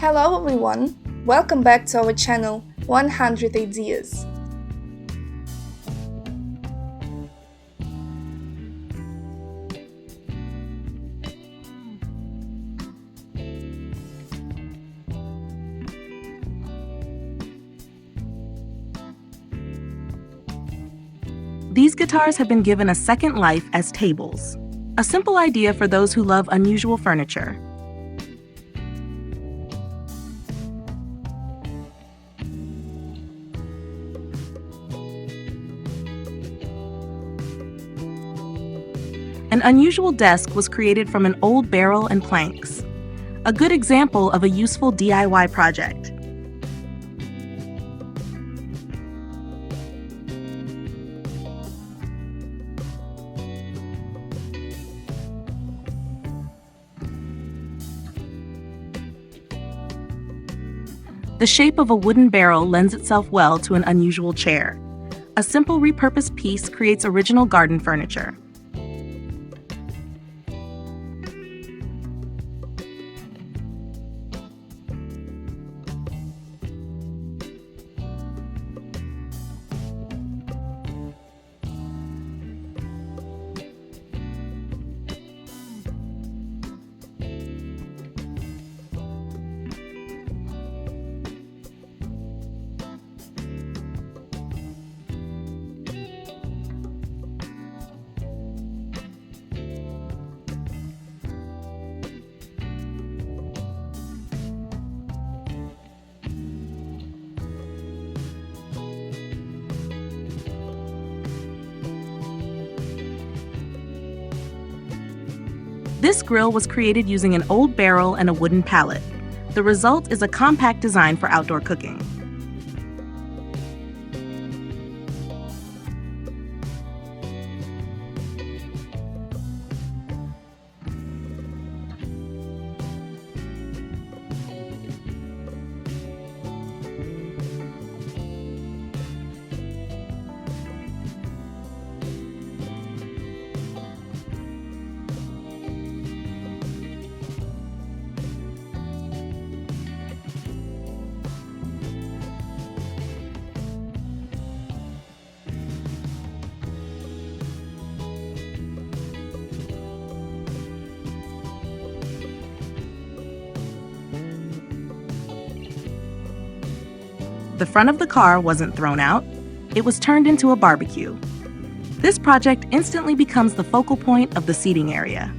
Hello everyone, welcome back to our channel 100 Ideas. These guitars have been given a second life as tables, a simple idea for those who love unusual furniture. An unusual desk was created from an old barrel and planks, a good example of a useful DIY project. The shape of a wooden barrel lends itself well to an unusual chair. A simple repurposed piece creates original garden furniture. This grill was created using an old barrel and a wooden pallet. The result is a compact design for outdoor cooking. The front of the car wasn't thrown out, it was turned into a barbecue. This project instantly becomes the focal point of the seating area.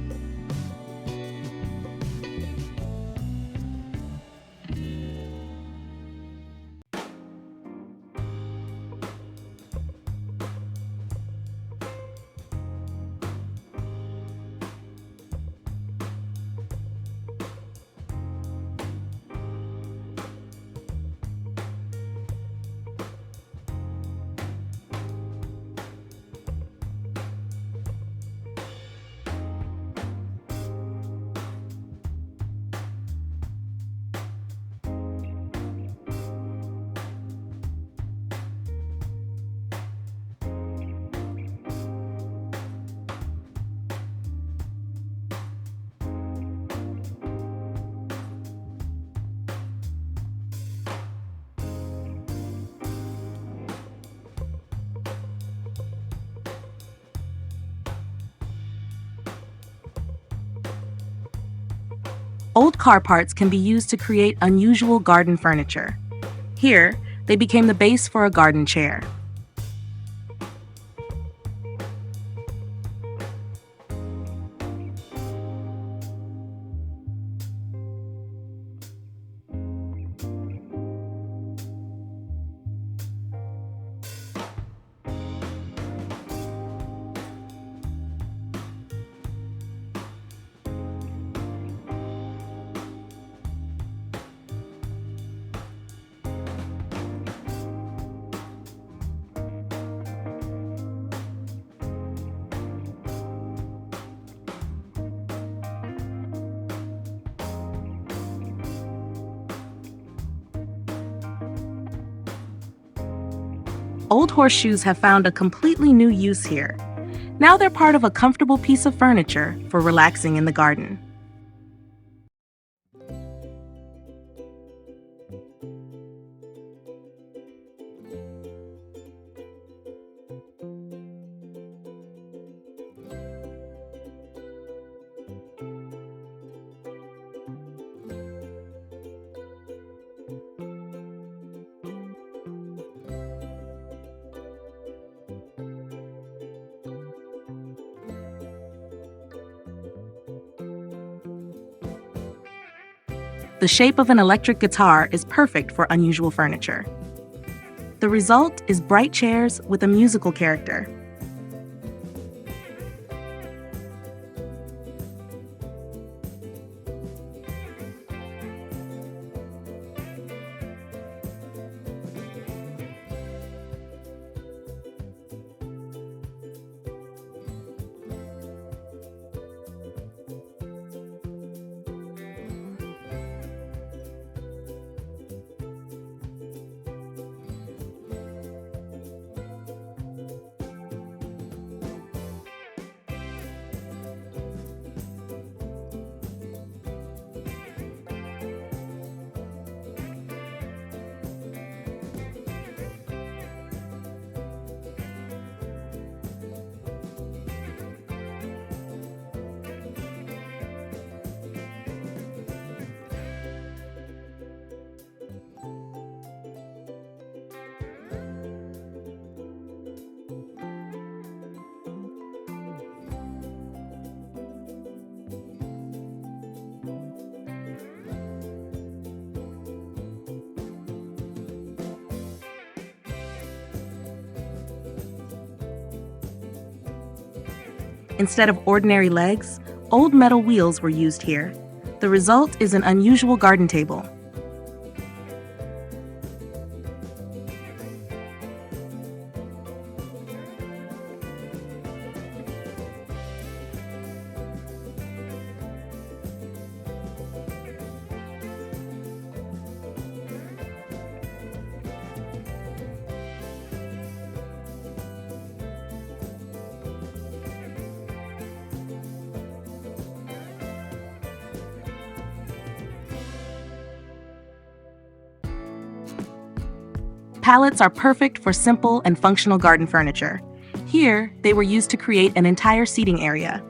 Old car parts can be used to create unusual garden furniture. Here, they became the base for a garden chair. Old horseshoes have found a completely new use here. Now they're part of a comfortable piece of furniture for relaxing in the garden. The shape of an electric guitar is perfect for unusual furniture. The result is bright chairs with a musical character. Instead of ordinary legs, old metal wheels were used here. The result is an unusual garden table. Pallets are perfect for simple and functional garden furniture. Here, they were used to create an entire seating area.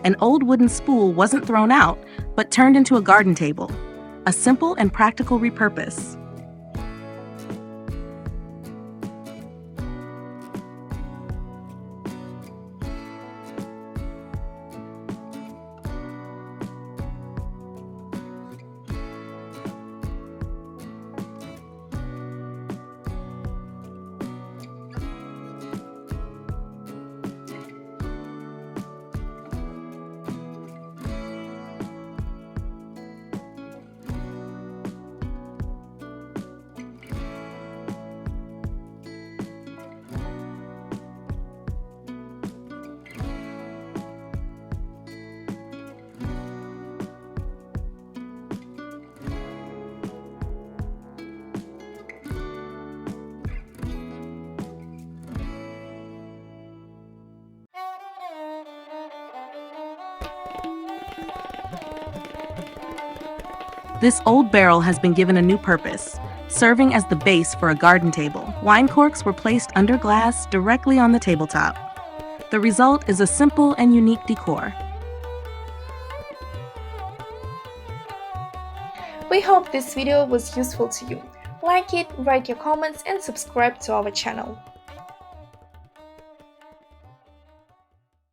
An old wooden spool wasn't thrown out, but turned into a garden table. A simple and practical repurpose. This old barrel has been given a new purpose, serving as the base for a garden table. Wine corks were placed under glass directly on the tabletop. The result is a simple and unique decor. We hope this video was useful to you. Like it, write your comments and subscribe to our channel.